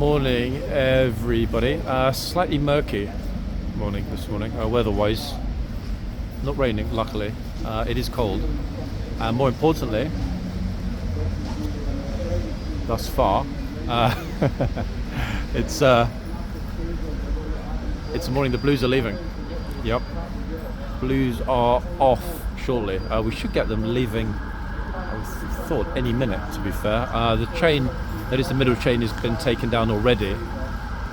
Morning, everybody. Slightly murky morning this morning, weather-wise. Not raining, luckily. It is cold, and more importantly, thus far, it's a morning the Blues are leaving. Yep, Blues are off shortly. We should get them leaving, I thought, any minute, to be fair. The chain, that is the middle chain, has been taken down already.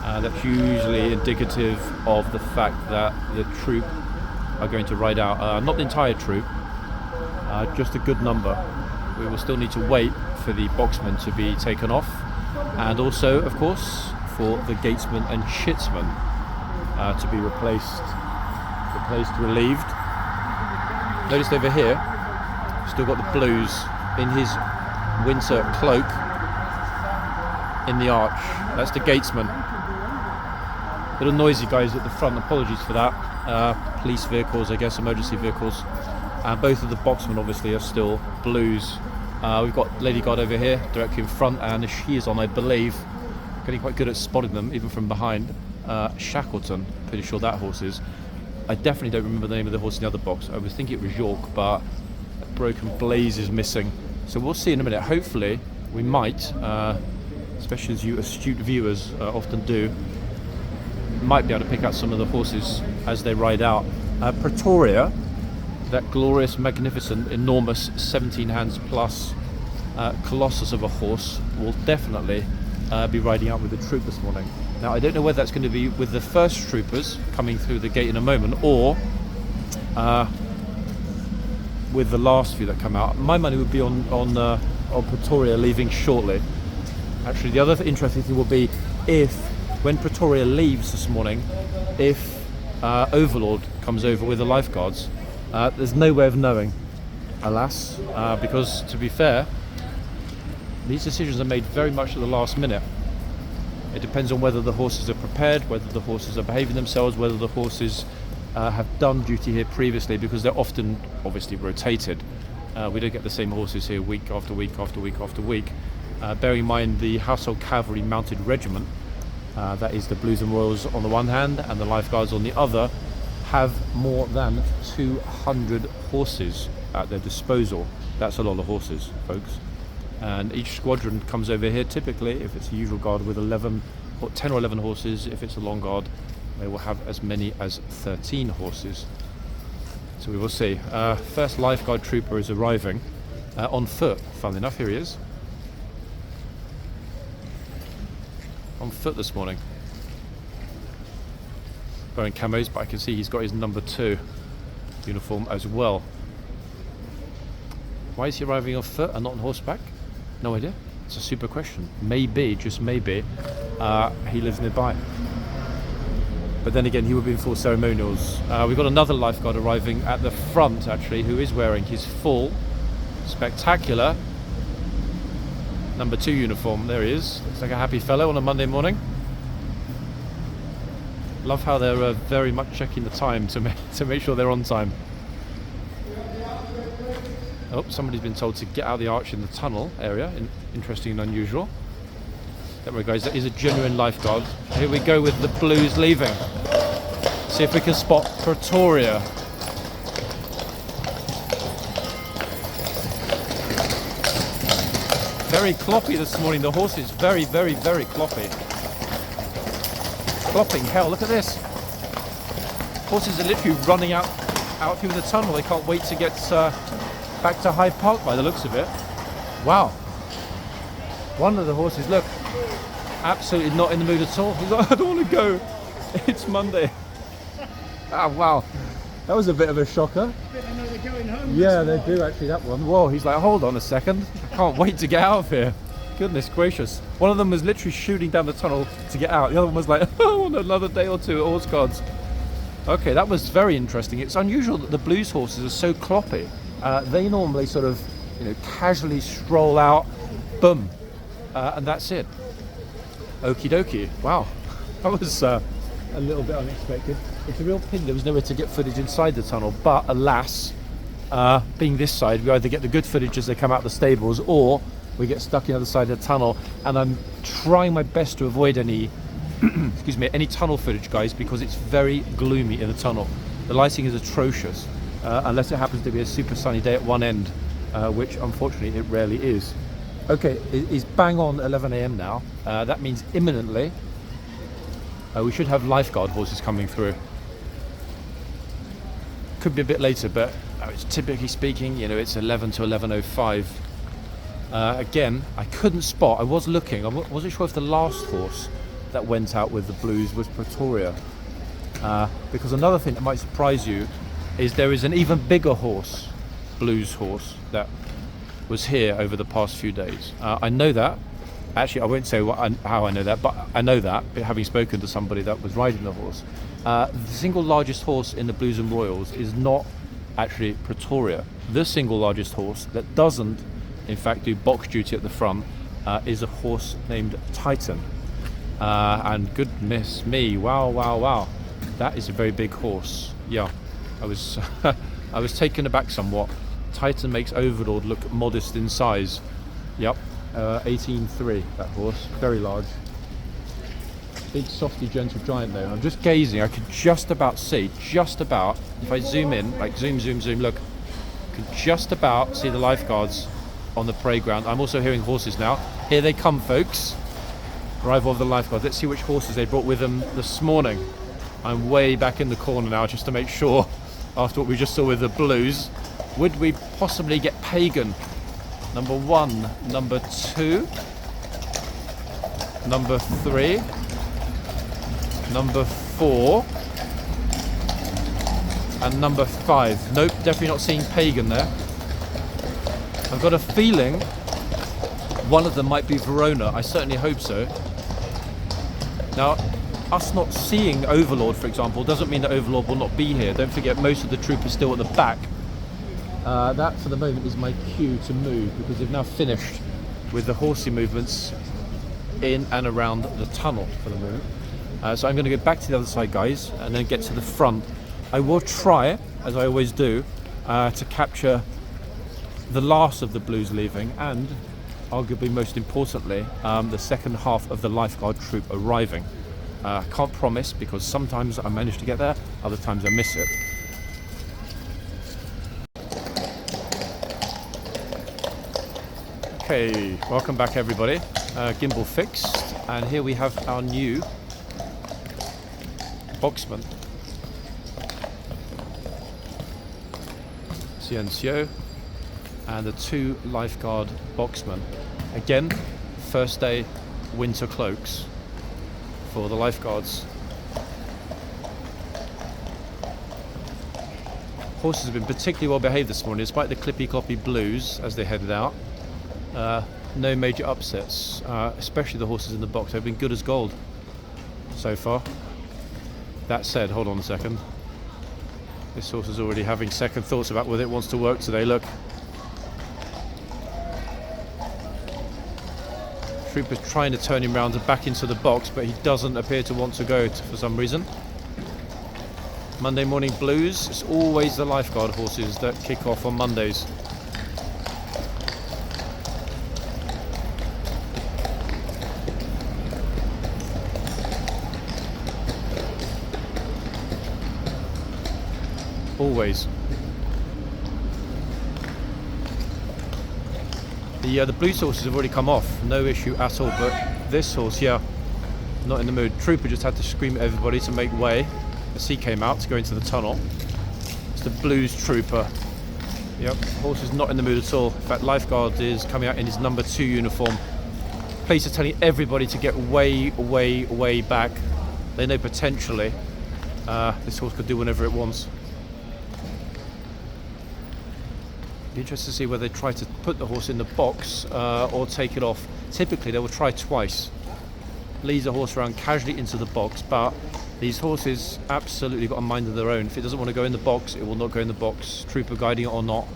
That's usually indicative of the fact that the troop are going to ride out. Not the entire troop, just a good number. We will still need to wait for the boxmen to be taken off, and also, of course, for the gatesmen and shitsmen to be replaced, relieved. Noticed over here, still got the Blues in his winter cloak in the arch. That's the gatesman. Little noisy guys at the front, apologies for that. Police vehicles, I guess, emergency vehicles. And both of the boxmen obviously are still Blues. We've got Lady Guard over here, directly in front, and she is on, I believe, getting quite good at spotting them, even from behind. Shackleton, pretty sure that horse is. I definitely don't remember the name of the horse in the other box. I was thinking it was York, but Broken Blaze is missing. So we'll see in a minute. Hopefully, we might, especially as you astute viewers often do, might be able to pick out some of the horses as they ride out. Pretoria, that glorious, magnificent, enormous 17 hands plus colossus of a horse, will definitely be riding out with the troop this morning. Now, I don't know whether that's going to be with the first troopers coming through the gate in a moment, or with the last few that come out. My money would be on Pretoria leaving shortly. Actually, the other interesting thing will be if, when Pretoria leaves this morning, if Overlord comes over with the lifeguards. There's no way of knowing, alas, because, to be fair, these decisions are made very much at the last minute. It depends on whether the horses are prepared, whether the horses are behaving themselves, whether the horses have done duty here previously, because they're often, obviously, rotated. We don't get the same horses here week after week after week after week. Bearing in mind the Household Cavalry Mounted Regiment, that is the Blues and Royals on the one hand and the Lifeguards on the other, have more than 200 horses at their disposal. That's a lot of horses, folks. And each squadron comes over here typically, if it's a usual guard, with 11 or 10 or 11 horses. If it's a long guard, they will have as many as 13 horses. So we will see. First lifeguard trooper is arriving on foot. Funnily enough, here he is. On foot this morning. Wearing camos, but I can see he's got his number 2 uniform as well. Why is he arriving on foot and not on horseback? No idea. It's a super question. Maybe, just maybe, he lives nearby. But then again, he would be in full ceremonials. We've got another lifeguard arriving at the front, actually, who is wearing his full, spectacular number 2 uniform. There he is. Looks like a happy fellow on a Monday morning. Love how they're very much checking the time to make sure they're on time. Oh, somebody's been told to get out of the arch in the tunnel area. Interesting and unusual. Don't worry, guys, that is a genuine lifeguard. Here we go with the Blues leaving. See if we can spot Pretoria. Very cloppy this morning. The horse is very, very, very cloppy. Clopping hell, look at this. Horses are literally running out through the tunnel. They can't wait to get back to Hyde Park by the looks of it. Wow. One of the horses, look, absolutely not in the mood at all. He's like, I don't want to go. It's Monday. Ah, wow. That was a bit of a shocker. They know they're going home. Yeah, they do actually, that one. Whoa, he's like, hold on a second. I can't wait to get out of here. Goodness gracious. One of them was literally shooting down the tunnel to get out. The other one was like, I want another day or two at horseguards. Okay, that was very interesting. It's unusual that the Blues horses are so cloppy. They normally sort of, casually stroll out, boom, and that's it. Okie dokie. Wow, that was a little bit unexpected. It's a real pity there was nowhere to get footage inside the tunnel, but alas, being this side, we either get the good footage as they come out of the stables, or we get stuck on the other side of the tunnel, and I'm trying my best to avoid any excuse me, any tunnel footage, guys, because it's very gloomy in the tunnel. The lighting is atrocious, unless it happens to be a super sunny day at one end, which unfortunately it rarely is. Okay, it's bang on 11 a.m. now. That means imminently we should have lifeguard horses coming through. Could be a bit later, but typically speaking, you know, it's 11 to 11:05. Again, I couldn't spot. I was looking. I wasn't sure if the last horse that went out with the Blues was Pretoria. Because another thing that might surprise you is there is an even bigger horse, Blues horse, that was here over the past few days. I know that. Actually, I won't say how I know that, but I know that, having spoken to somebody that was riding the horse. The single largest horse in the Blues and Royals is not actually Pretoria. The single largest horse that doesn't, in fact, do box duty at the front is a horse named Titan. And goodness me, wow, that is a very big horse. Yeah, I was I was taken aback somewhat. Titan makes Overlord look modest in size. Yep, 18.3, that horse, very large. Big softy gentle giant though. I'm just gazing, I could just about see, if I zoom in, like zoom, look, could just about see the lifeguards on the parade ground. I'm also hearing horses now. Here they come, folks. Arrival of the lifeguards. Let's see which horses they brought with them this morning. I'm way back in the corner now just to make sure, after what we just saw with the Blues. Would we possibly get Pagan? Number 1, number 2, number 3, number 4, and number 5. Nope, definitely not seeing Pagan there. I've got a feeling one of them might be Verona. I certainly hope so. Now, us not seeing Overlord, for example, doesn't mean that Overlord will not be here. Don't forget, most of the troop is still at the back. That, for the moment, is my cue to move, because they've now finished with the horsey movements in and around the tunnel for the moment. So I'm going to go back to the other side, guys, and then get to the front. I will try, as I always do, to capture the last of the Blues leaving, and arguably most importantly, the second half of the lifeguard troop arriving. Can't promise, because sometimes I manage to get there, other times I miss it. Okay, welcome back everybody. Gimbal fixed, and here we have our new boxman. Ciencio. And the 2 lifeguard boxmen. Again, first day winter cloaks for the lifeguards. Horses have been particularly well behaved this morning, despite the clippy-cloppy Blues as they headed out. No major upsets, especially the horses in the box. They've been good as gold so far. That said, hold on a second. This horse is already having second thoughts about whether it wants to work today. Look. Trooper's trying to turn him round and back into the box, but he doesn't appear to want to go for some reason. Monday morning Blues, it's always the lifeguard horses that kick off on Mondays. Always. The Blues horses have already come off, no issue at all, but this horse, yeah, not in the mood. Trooper just had to scream at everybody to make way as he came out to go into the tunnel. It's the Blues Trooper. Yep, horse is not in the mood at all. In fact, lifeguard is coming out in his number 2 uniform. Police are telling everybody to get way back. They know potentially this horse could do whatever it wants. Be interested to see whether they try to put the horse in the box or take it off. Typically they will try twice. Leads the horse around casually into the box, but these horses absolutely got a mind of their own. If it doesn't want to go in the box, it will not go in the box, trooper guiding it or not.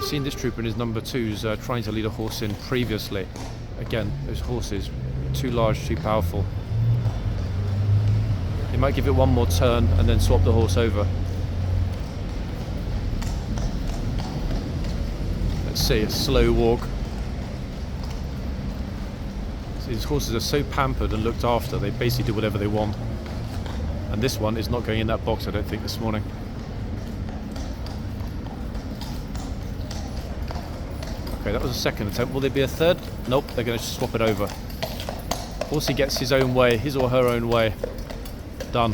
I've seen this trooper and his number twos trying to lead a horse in previously. Again, those horses, too large, too powerful. He might give it one more turn and then swap the horse over. Let's see, a slow walk. See, these horses are so pampered and looked after, they basically do whatever they want. And this one is not going in that box, I don't think, this morning. Okay, that was a second attempt. Will there be a third? Nope, they're going to swap it over. Horsey gets his own way, his or her own way. Done.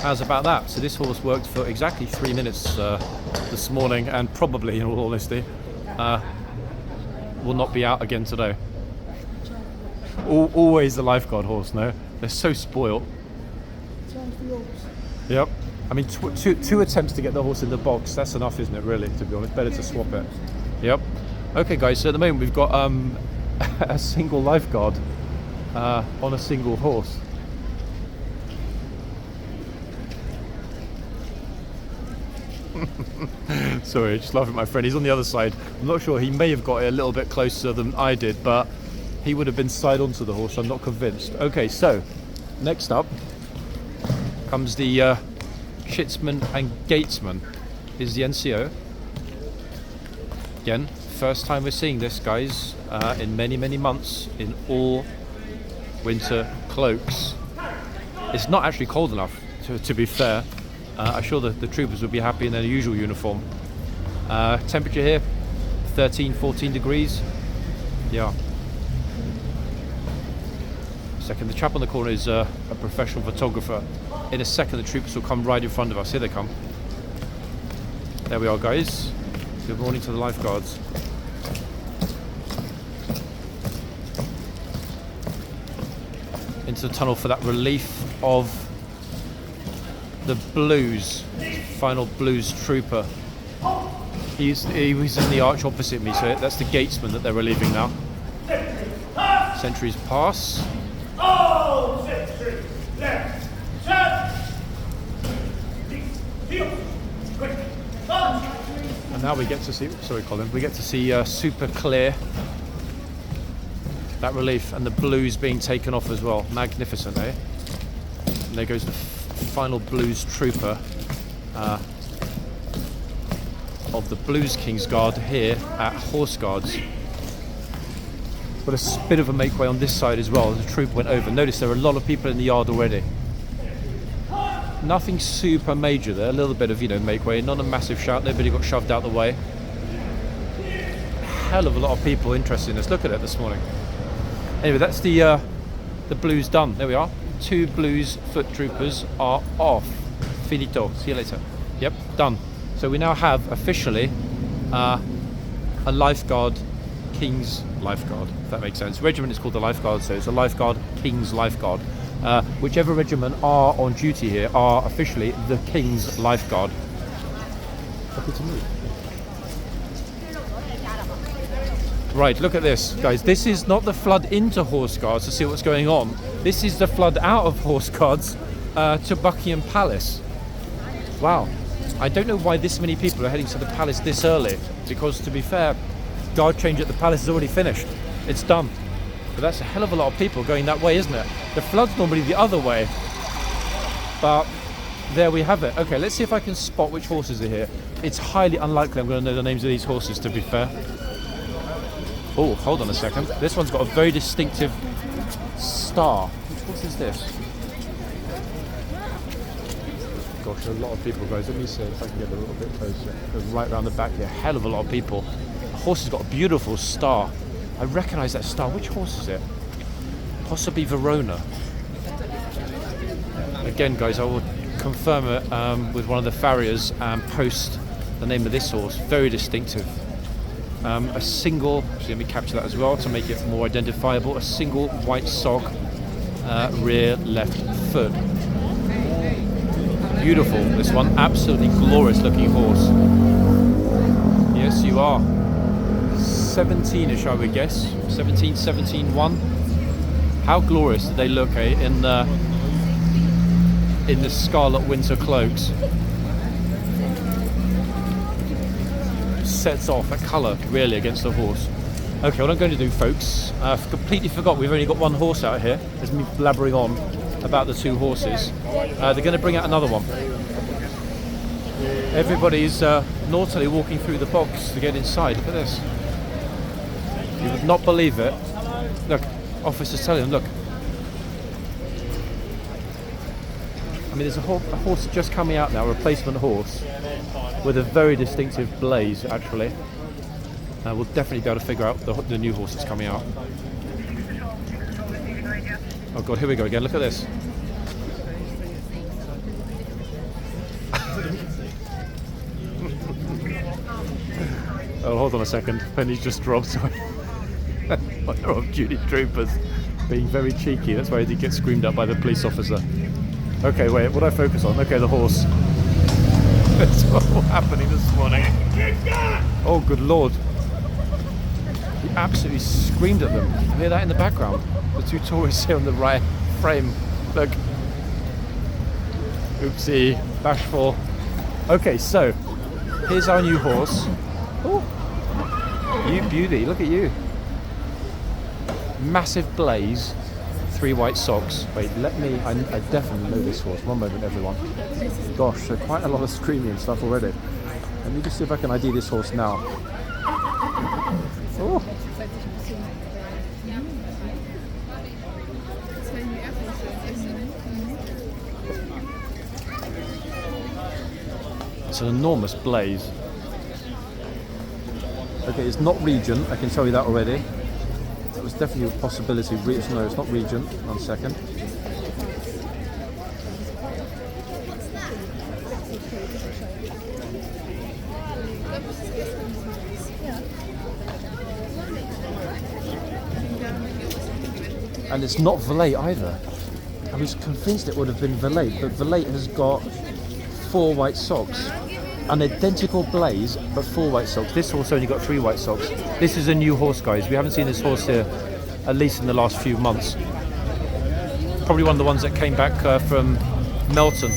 How's about that? So this horse worked for exactly 3 minutes this morning, and probably, in all honesty, will not be out again today. Always the lifeguard horse, no? They're so spoiled. Yep. I mean, two attempts to get the horse in the box, that's enough, isn't it, really, to be honest? Better to swap it. Yep. Okay, guys, so at the moment we've got a single lifeguard on a single horse. Sorry, just laughing at my friend. He's on the other side. I'm not sure. He may have got it a little bit closer than I did, but he would have been side onto the horse. I'm not convinced. Okay, so next up comes the shitsman and gatesman. Is the NCO. Again, first time we're seeing this, guys, in many, many months, in all winter cloaks. It's not actually cold enough, to be fair. I'm sure the troopers would be happy in their usual uniform. Temperature here, 13, 14 degrees. Yeah. Second, the chap on the corner is a professional photographer. In a second, the troopers will come right in front of us. Here they come. There we are, guys. Good morning to the lifeguards. Into the tunnel for that relief of the Blues, final Blues trooper. He was in the arch opposite me, so that's the gatesman that they're relieving now. Sentries pass. Oh, sentry, left, shut. And now we get to see, sorry Colin, we get to see super clear that relief and the Blues being taken off as well. Magnificent, eh? And there goes the final Blues trooper of the Blues Kingsguard here at Horseguards. Got a bit of a make way on this side as well as the troop went over. Notice there are a lot of people in the yard already. Nothing super major there, a little bit of, make way, not a massive shout, nobody got shoved out the way. Hell of a lot of people interested in this. Look at it this morning. Anyway, that's the Blues done. There we are. 2 Blues foot troopers are off. Finito. See you later. Yep, done. So we now have officially a lifeguard, King's Lifeguard, if that makes sense. Regiment is called the Lifeguard, so it's a lifeguard, King's Lifeguard. Whichever regiment are on duty here are officially the King's Lifeguard. Happy to move. Right, look at this, guys. This is not the flood into Horseguards to see what's going on. This is the flood out of Horseguards to Buckingham Palace. Wow. I don't know why this many people are heading to the palace this early, because to be fair, guard change at the palace is already finished. It's done. But that's a hell of a lot of people going that way, isn't it? The flood's normally the other way. But there we have it. Okay, let's see if I can spot which horses are here. It's highly unlikely I'm going to know the names of these horses, to be fair. Oh, hold on a second. This one's got a very distinctive star. Which horse is this? Gosh, a lot of people, guys. Let me see if I can get a little bit closer. Goes right around the back here. Hell of a lot of people. The horse has got a beautiful star. I recognise that star. Which horse is it? Possibly Verona. Again, guys, I will confirm it with one of the farriers and post the name of this horse. Very distinctive. A single, actually let me capture that as well to make it more identifiable, a single white sock rear left foot. Beautiful, this one, absolutely glorious looking horse. Yes, you are. 17ish, I would guess. 17-1. How glorious do they look, eh, in the scarlet winter cloaks. sets off, that colour really against the horse. Okay, what I'm going to do, folks, I've completely forgot we've only got one horse out here. There's me blabbering on about the two horses. They're going to bring out another one. Everybody's naughtily walking through the box to get inside. Look at this. You would not believe it. Look, officers telling them, look. I mean, there's a horse just coming out now, a replacement horse, with a very distinctive blaze, actually. We'll definitely be able to figure out the new horse that's coming out. Oh God, here we go again. Look at this. Oh, hold on a second. Penny's just dropped. They're off-duty troopers being very cheeky. That's why he did get screamed at by the police officer. Okay, wait. What do I focus on? Okay, the horse. That's all happening this morning. Oh, good Lord. He absolutely screamed at them. You hear that in the background? The two tourists here on the right frame. Look. Oopsie. Bashful. Okay, so here's our new horse. Oh, you beauty. Look at you. Massive blaze. 3 white socks. Wait, let me... I definitely know this horse. One moment, everyone. Gosh, so quite a lot of screaming and stuff already. Let me just see if I can ID this horse now. Oh. It's an enormous blaze. Okay, it's not Regent, I can tell you that already. That was definitely a possibility. No, it's not Regent. 1 second. And it's not Valet either. I was convinced it would have been Valet, but Valet has got 4 white socks. An identical blaze, but 4 white socks. This horse only got 3 white socks. This is a new horse, guys. We haven't seen this horse here, at least in the last few months. Probably one of the ones that came back from Melton.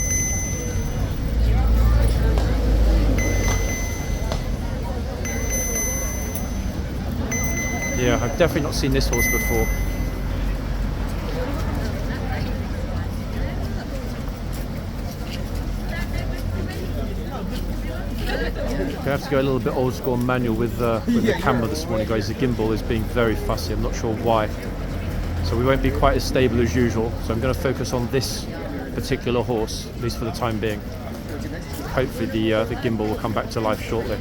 Yeah, I've definitely not seen this horse before. Gonna have to go a little bit old school manual with the camera this morning, guys. The gimbal is being very fussy. I'm not sure why. So we won't be quite as stable as usual. So I'm going to focus on this particular horse, at least for the time being. Hopefully the gimbal will come back to life shortly.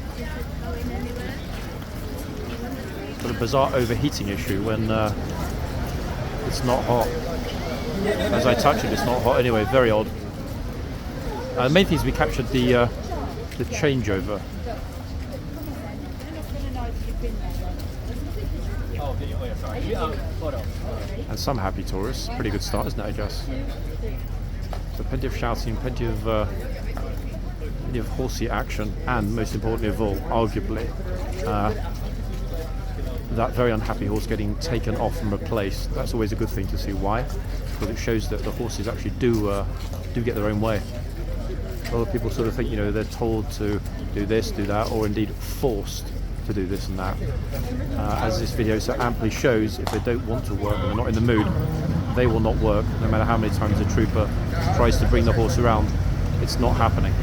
Got a bizarre overheating issue when it's not hot. As I touch it, it's not hot anyway. Very odd. The main thing is we captured the changeover. And some happy tourists. Pretty good start, isn't it, I guess? So plenty of shouting, plenty of horsey action, and most importantly of all, arguably, that very unhappy horse getting taken off and replaced. That's always a good thing to see. Why? Because it shows that the horses actually do get their own way. A lot of people sort of think, they're told to do this, do that, or indeed forced to do this and that. As this video so amply shows, if they don't want to work and they're not in the mood, they will not work, no matter how many times a trooper tries to bring the horse around. It's not happening.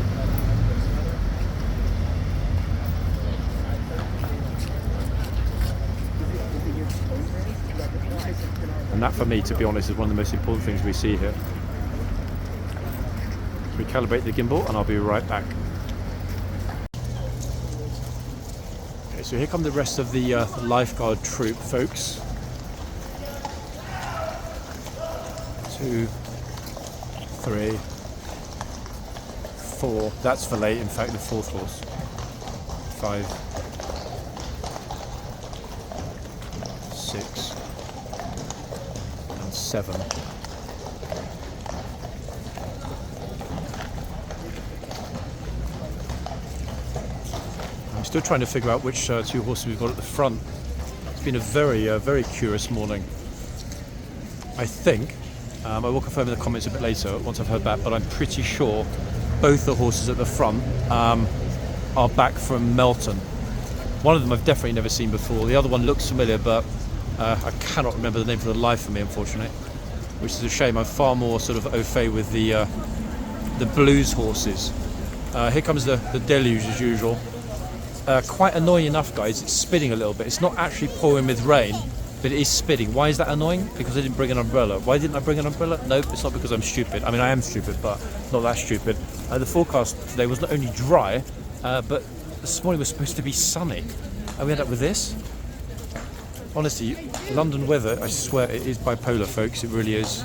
And that, for me, to be honest, is one of the most important things we see here. Recalibrate the gimbal and I'll be right back. Okay, so here come the rest of the lifeguard troop, folks. 2, 3, 4. That's Valet, in fact, the 4th horse. 5, 6, and 7. Still trying to figure out which 2 horses we've got at the front. It's been a very curious morning. I think, I will confirm in the comments a bit later once I've heard back, but I'm pretty sure both the horses at the front are back from Melton. One of them I've definitely never seen before. The other one looks familiar, but I cannot remember the name for the life of me, unfortunately. Which is a shame. I'm far more sort of au fait with the blues horses. Here comes the Deluge as usual. Quite annoying enough, guys. It's spitting a little bit. It's not actually pouring with rain, but it is spitting. Why is that annoying? Because I didn't bring an umbrella. Why didn't I bring an umbrella? Nope, it's not because I'm stupid. I mean, I am stupid, but not that stupid. The forecast today was not only dry, but this morning was supposed to be sunny. And we end up with this. Honestly, London weather, I swear, it is bipolar, folks. It really is.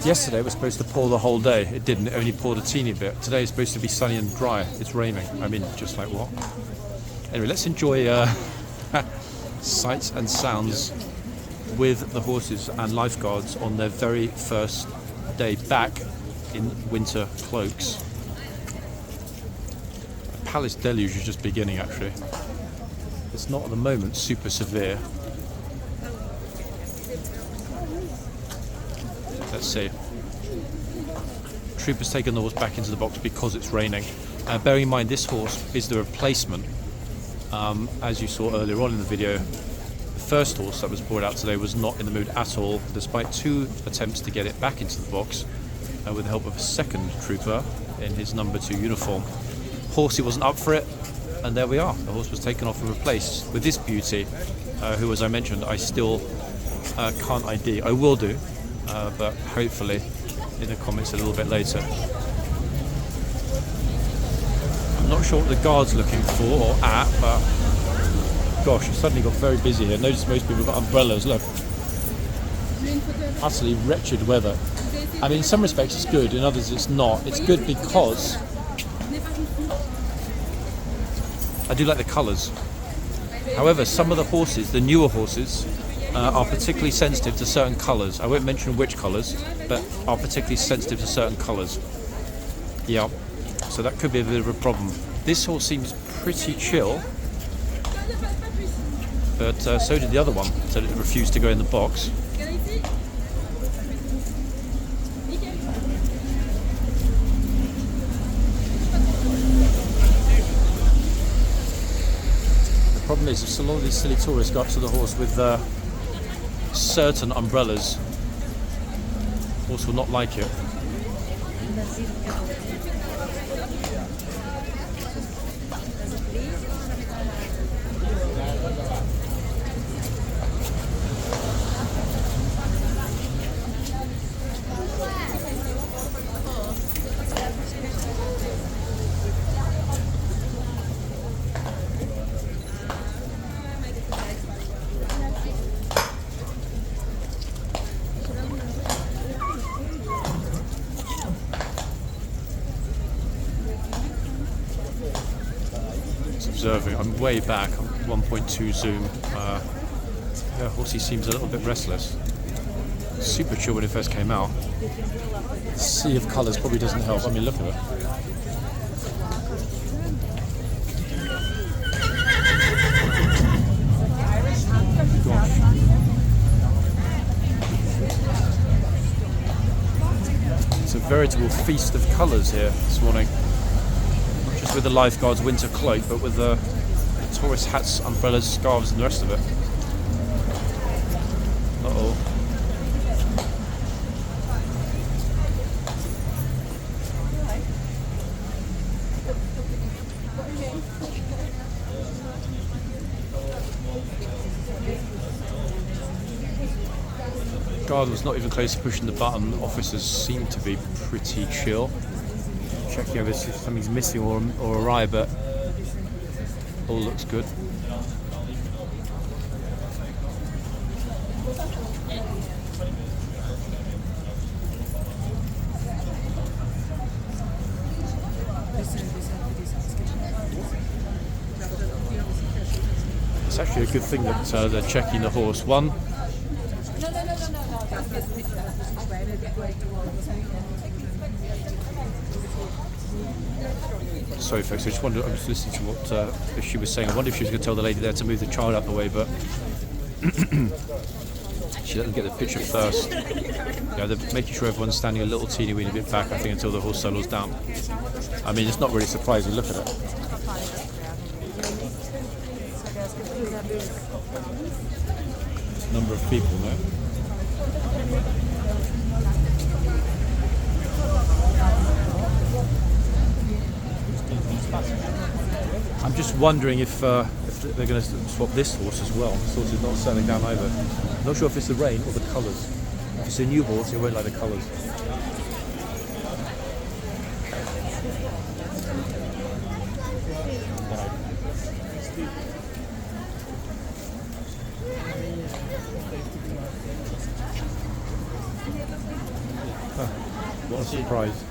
Yesterday it was supposed to pour the whole day. It didn't. It only poured a teeny bit. Today it's supposed to be sunny and dry. It's raining. I mean, just like what? Anyway, let's enjoy sights and sounds with the horses and lifeguards on their very first day back in winter cloaks. Palace Deluge is just beginning, actually. It's not at the moment super severe. Let's see. Trooper's taken the horse back into the box because it's raining. Bearing in mind this horse is the replacement. As you saw earlier on in the video, the first horse that was brought out today was not in the mood at all, despite 2 attempts to get it back into the box with the help of a second trooper in his number 2 uniform. Horsey wasn't up for it, and there we are. The horse was taken off and replaced with this beauty, who, as I mentioned, I still can't ID. I will do, but hopefully in the comments a little bit later. I'm not sure what the guard's looking for or at, but gosh, it suddenly got very busy here. Notice most people have got umbrellas. Look, utterly wretched weather. I mean, in some respects it's good, in others it's not. It's good because I do like the colours. However, some of the horses, the newer horses, are particularly sensitive to certain colours. I won't mention which colours, but are particularly sensitive to certain colours. Yeah, so that could be a bit of a problem. This horse seems pretty chill, but so did the other one, so it refused to go in the box. The problem is, a lot of these silly tourists go up to the horse with certain umbrellas. The horse will not like it. Observing. I'm way back, I'm 1.2 zoom. Yeah, horsey seems a little bit restless. Super chill when it first came out. Sea of colours probably doesn't help. I mean, look at it. Gosh. It's a veritable feast of colours here this morning. With the lifeguard's winter cloak, but with the tourist hats, umbrellas, scarves and the rest of it. Uh-oh. Guard was not even close to pushing the button. Officers seem to be pretty chill. Checking over if something's missing or awry, but all looks good. It's actually a good thing that they're checking the horse. One, sorry folks, I just wondered, I was listening to what she was saying. I wonder if she was going to tell the lady there to move the child out of the way, but she let them get the picture first. Yeah, they're making sure everyone's standing a little teeny weeny bit back, I think, until the horse settles down. I mean, it's not really surprising, look at it. Number of people there. I'm just wondering if they're going to swap this horse as well. This horse is not settling down either. I'm not sure if it's the rain or the colours. If it's a new horse, it won't like the colours. What a surprise.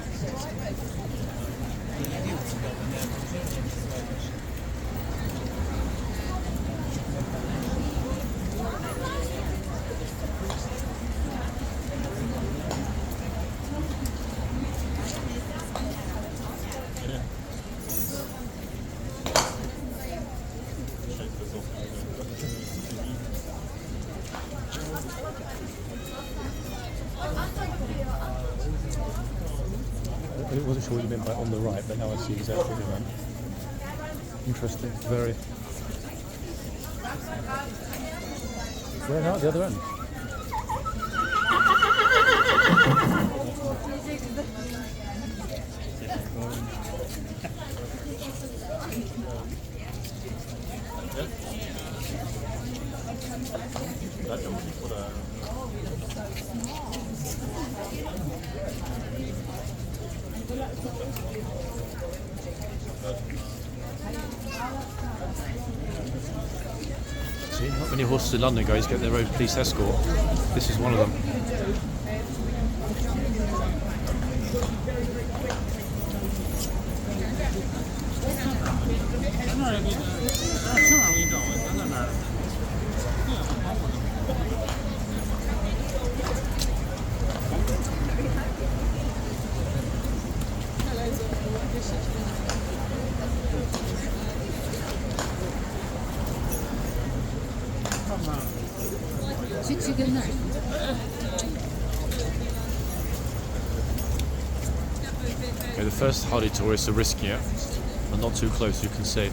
I wasn't sure what you meant by on the right, but now I see exactly what you meant. Interesting, very. Where now? At the other end? See, not many horses in London, guys, get their own police escort. This is one of them. Okay, the first hardy tourists are riskier, but not too close, you can see.